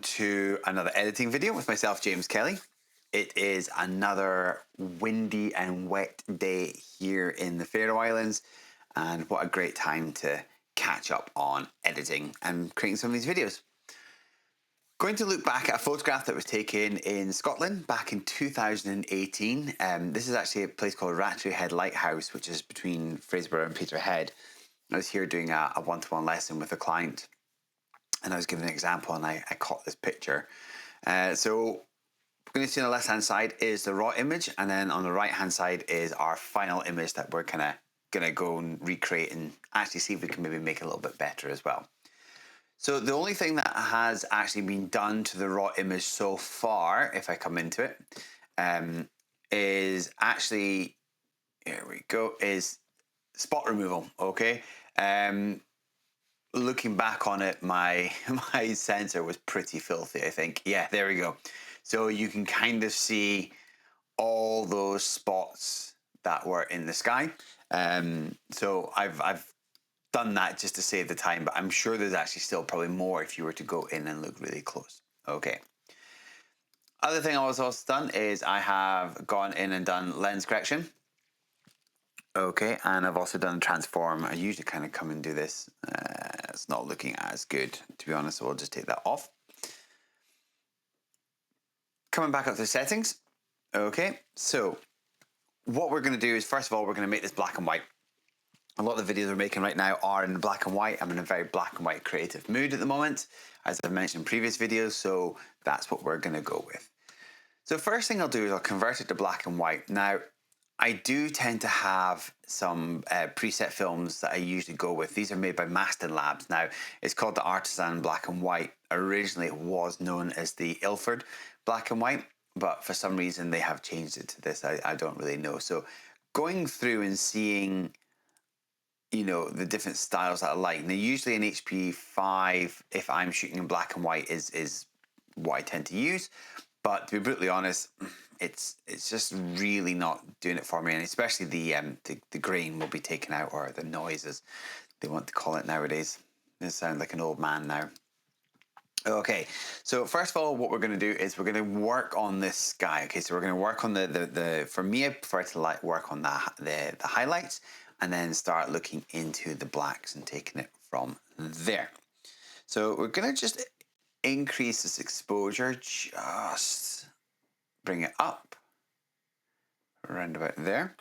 to another editing video with myself, James Kelly. It is another windy and wet day here in the Faroe Islands, and what a great time to catch up on editing and creating some of these videos. Going to look back at a photograph that was taken in Scotland back in 2018. This is actually a place called Rattray Head Lighthouse, which is between Fraserburgh and Peterhead. I was here doing a one-to-one lesson with a client, and I was given an example, and I caught this picture. So we're going to see on the left-hand side is the raw image, and then on the right-hand side is our final image that we're kind of going to go and recreate and actually see if we can maybe make it a little bit better as well. So the only thing that has actually been done to the raw image so far, if I come into it, is actually, here we go, is spot removal, okay? Looking back on it, my sensor was pretty filthy, I think. Yeah, there we go. So you can kind of see all those spots that were in the sky. So I've done that just to save the time, but I'm sure there's actually still probably more if you were to go in and look really close. Okay. Other thing I was also done is I have gone in and done lens correction. Okay, and I've also done transform. I usually kind of come and do this. It's not looking as good, to be honest, so we'll just take that off. Coming back up to the settings. Okay, so what we're going to do is, first of all, we're going to make this black and white. A lot of the videos we're making right now are in black and white. I'm in a very black and white creative mood at the moment, as I've mentioned in previous videos, so that's what we're going to go with. So first thing I'll do is I'll convert it to black and white. Now, I do tend to have some preset films that I usually go with. These are made by Maston Labs. Now, it's called the Artisan Black and White. Originally, it was known as the Ilford Black and White, but for some reason they have changed it to this. I don't really know. So going through and seeing, you know, the different styles that I like. Now, usually an HP5, if I'm shooting in black and white, is what I tend to use. But to be brutally honest, it's just really not doing it for me, and especially the grain will be taken out, or the noise as they want to call it nowadays. I sound like an old man now. Okay, so first of all, what we're going to do is we're going to work on this sky. Okay, so we're going to work on the for me, I prefer to work on the highlights, and then start looking into the blacks and taking it from there. So we're going to just increase this exposure, just bring it up around about there.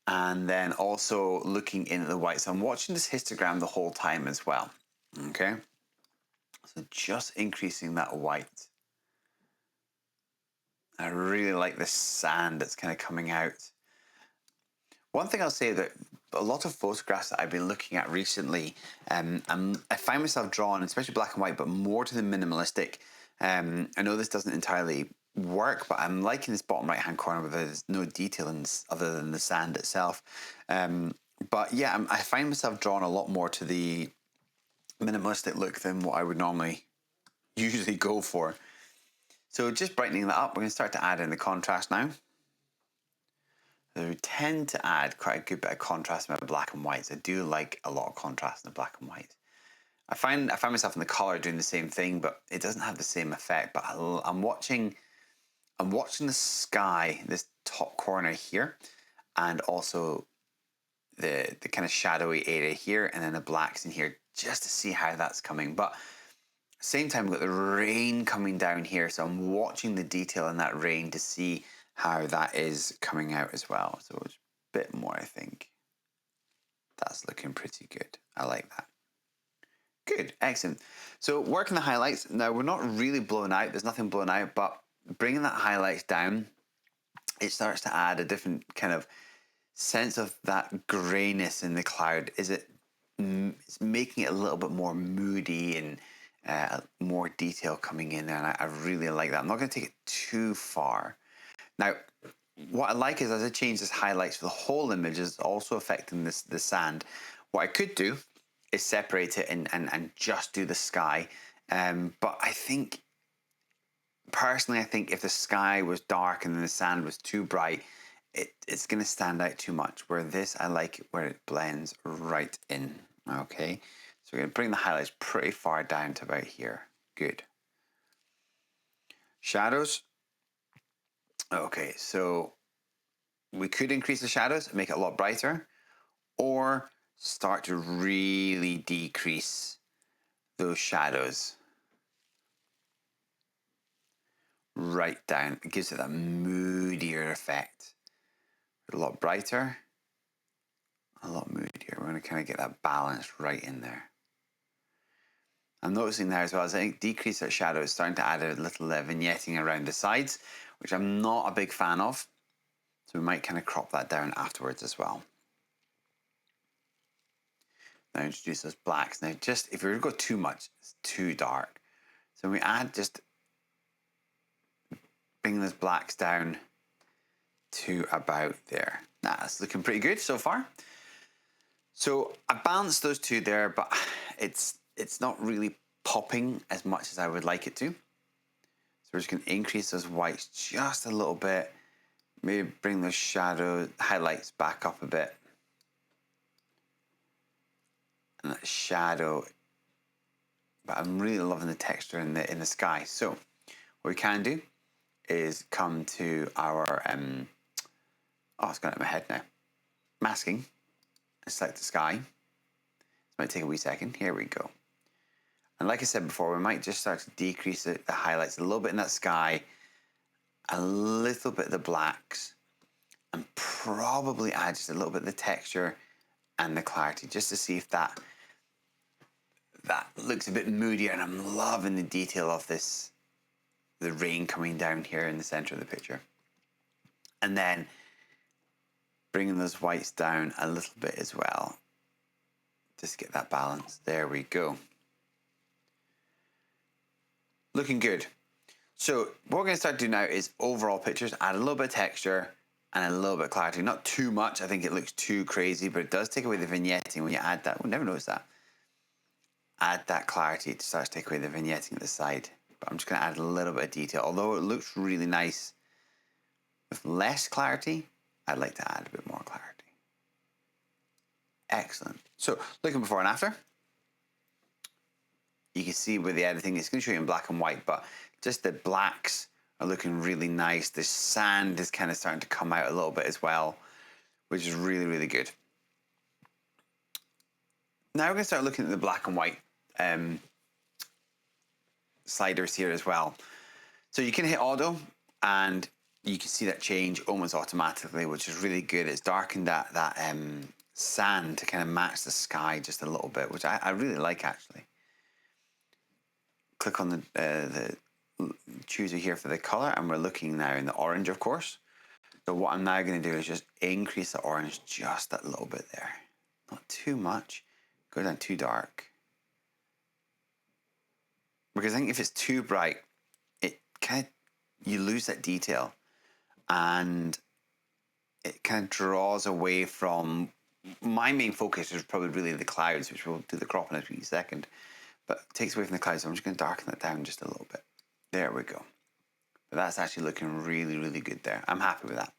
And then also looking in at the white. So I'm watching this histogram the whole time as well. Okay. So just increasing that white. I really like the sand that's kind of coming out. One thing I'll say, that a lot of photographs that I've been looking at recently, I find myself drawn, especially black and white, but more to the minimalistic. I know this doesn't entirely work, but I'm liking this bottom right hand corner where there's no detail other than the sand itself. But yeah, I find myself drawn a lot more to the minimalistic look than what I would normally usually go for. So just brightening that up, we're going to start to add in the contrast now. So we tend to add quite a good bit of contrast in my black and whites. I do like a lot of contrast in the black and white. I find myself in the colour doing the same thing, but it doesn't have the same effect. But I'm watching the sky, this top corner here, and also the kind of shadowy area here, and then the blacks in here, just to see how that's coming. But at the same time, we've got the rain coming down here, so I'm watching the detail in that rain to see how that is coming out as well. So it's a bit more, I think. That's looking pretty good. I like that. Good, excellent. So working the highlights. Now, we're not really blown out. There's nothing blown out, but bringing that highlights down, it starts to add a different kind of sense of that grayness in the cloud. It's making it a little bit more moody and more detail coming in there, and I really like that. I'm not going to take it too far. Now, what I like is, as I change this highlights for the whole image, is also affecting the sand. What I could do is separate it and just do the sky. But I think, personally, I think if the sky was dark and then the sand was too bright, it's going to stand out too much. Where this, I like it where it blends right in. Okay, so we're going to bring the highlights pretty far down to about here. Good. Shadows. Okay, so we could increase the shadows, make it a lot brighter, or start to really decrease those shadows right down. It gives it that moodier effect. A lot brighter, a lot moodier. We're going to kind of get that balance right in there. I'm noticing there as well, as I think decrease that shadow, it's starting to add a little vignetting around the sides, which I'm not a big fan of. So we might kind of crop that down afterwards as well. Now introduce those blacks. Now just, if you go too much, it's too dark. So we add, just bring those blacks down to about there. That's looking pretty good so far. So I balanced those two there, but it's not really popping as much as I would like it to. So we're just going to increase those whites just a little bit. Maybe bring those shadow highlights back up a bit. And that shadow, but I'm really loving the texture in the sky. So what we can do is come to our oh, it's gone out of my head now. Masking, and select the sky. This might take a wee second. Here we go. And like I said before, we might just start to decrease the highlights a little bit in that sky, a little bit of the blacks, and probably add just a little bit of the texture and the clarity, just to see if that looks a bit moodier. And I'm loving the detail of this, the rain coming down here in the center of the picture. And then bringing those whites down a little bit as well. Just get that balance. There we go. Looking good. So what we're going to start doing now is overall pictures, add a little bit of texture and a little bit of clarity. Not too much. I think it looks too crazy, but it does take away the vignetting when you add that. We'll never notice that. Add that clarity to start to take away the vignetting at the side. But I'm just going to add a little bit of detail. Although it looks really nice with less clarity, I'd like to add a bit more clarity. Excellent. So looking before and after. You can see with the editing, it's going to show you in black and white, but just the blacks are looking really nice. The sand is kind of starting to come out a little bit as well, which is really, really good. Now we're going to start looking at the black and white sliders here as well. So you can hit auto and you can see that change almost automatically, which is really good. It's darkened that sand to kind of match the sky just a little bit, which I really like actually. Click on the chooser here for the color, and we're looking now in the orange, of course. So what I'm now going to do is just increase the orange just that little bit there. Not too much. Go down too dark. Because I think if it's too bright, it kind of, you lose that detail. And it kind of draws away from, my main focus is probably really the clouds, which we'll do the crop in a second. But it takes away from the clouds, so I'm just going to darken that down just a little bit. There we go. But that's actually looking really, really good there. I'm happy with that.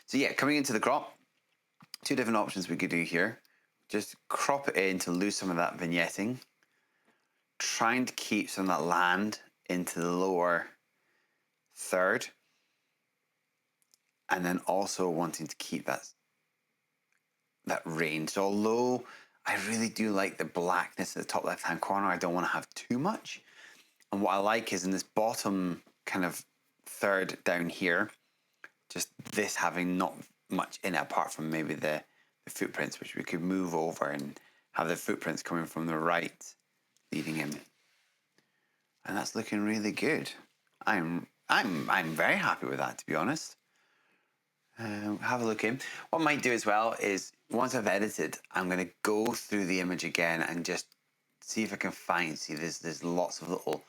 So yeah, coming into the crop, two different options we could do here. Just crop it in to lose some of that vignetting. Trying to keep some of that land into the lower third. And then also wanting to keep that rain. So although I really do like the blackness at the top left-hand corner, I don't want to have too much. And what I like is in this bottom kind of third down here, just this having not much in it apart from maybe the footprints, which we could move over and have the footprints coming from the right, leading in. And that's looking really good. I'm very happy with that, to be honest. Have a look in. What I might do as well is, once I've edited, I'm going to go through the image again and just see if I can see there's lots of little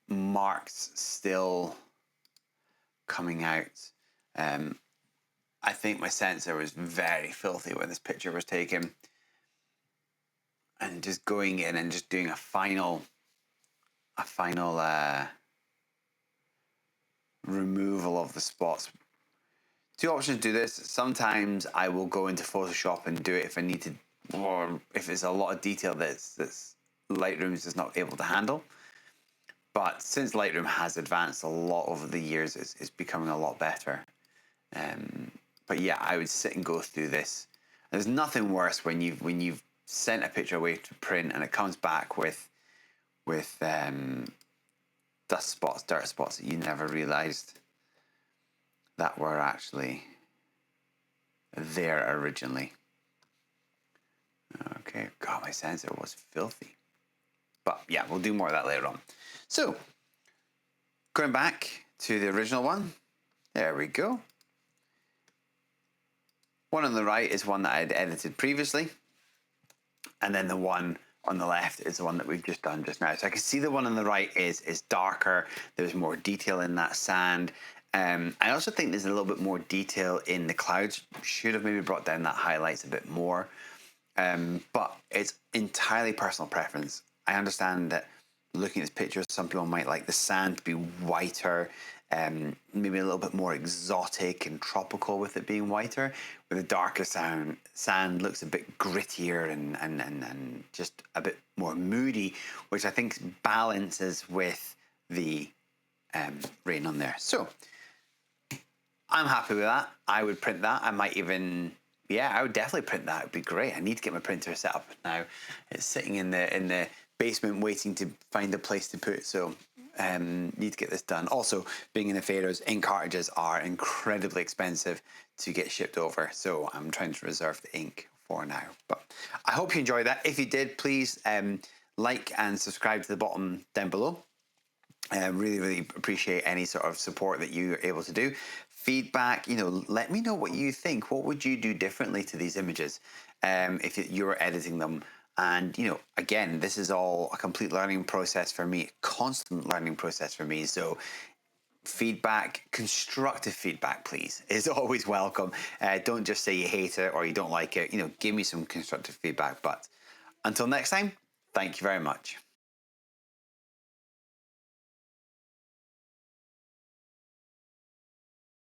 marks still coming out. I think my sensor was very filthy when this picture was taken. And just going in and just doing a final removal of the spots. Two options to do this. Sometimes I will go into Photoshop and do it if I need to, or if it's a lot of detail that's Lightroom's just not able to handle. But since Lightroom has advanced a lot over the years, it's becoming a lot better. But yeah, I would sit and go through this. There's nothing worse when you've sent a picture away to print and it comes back with dust spots, dirt spots that you never realised that were actually there originally. Okay, God, my sensor was filthy. But yeah, we'll do more of that later on. So, going back to the original one, there we go. One on the right is one that I'd edited previously, and then the one on the left is the one that we've just done just now. So I can see the one on the right is darker. There's more detail in that sand. I also think there's a little bit more detail in the clouds. Should have maybe brought down that highlights a bit more. But it's entirely personal preference. I understand that looking at this picture, some people might like the sand to be whiter, maybe a little bit more exotic and tropical with it being whiter. With the darker sand looks a bit grittier and just a bit more moody, which I think balances with the rain on there. So I'm happy with that. I would print that. I might even... yeah, I would definitely print that. It'd be great. I need to get my printer set up now. It's sitting in the basement waiting to find a place to put. So need to get this done. Also, being in the Faroes, ink cartridges are incredibly expensive to get shipped over. So I'm trying to reserve the ink for now. But I hope you enjoyed that. If you did, please like and subscribe to the bottom down below. Really, really appreciate any sort of support that you're able to do. Feedback, let me know what you think. What would you do differently to these images if you were editing them? And, again, this is all a complete learning process for me, constant learning process for me. So feedback, constructive feedback, please, is always welcome. Don't just say you hate it or you don't like it. Give me some constructive feedback. But until next time, thank you very much.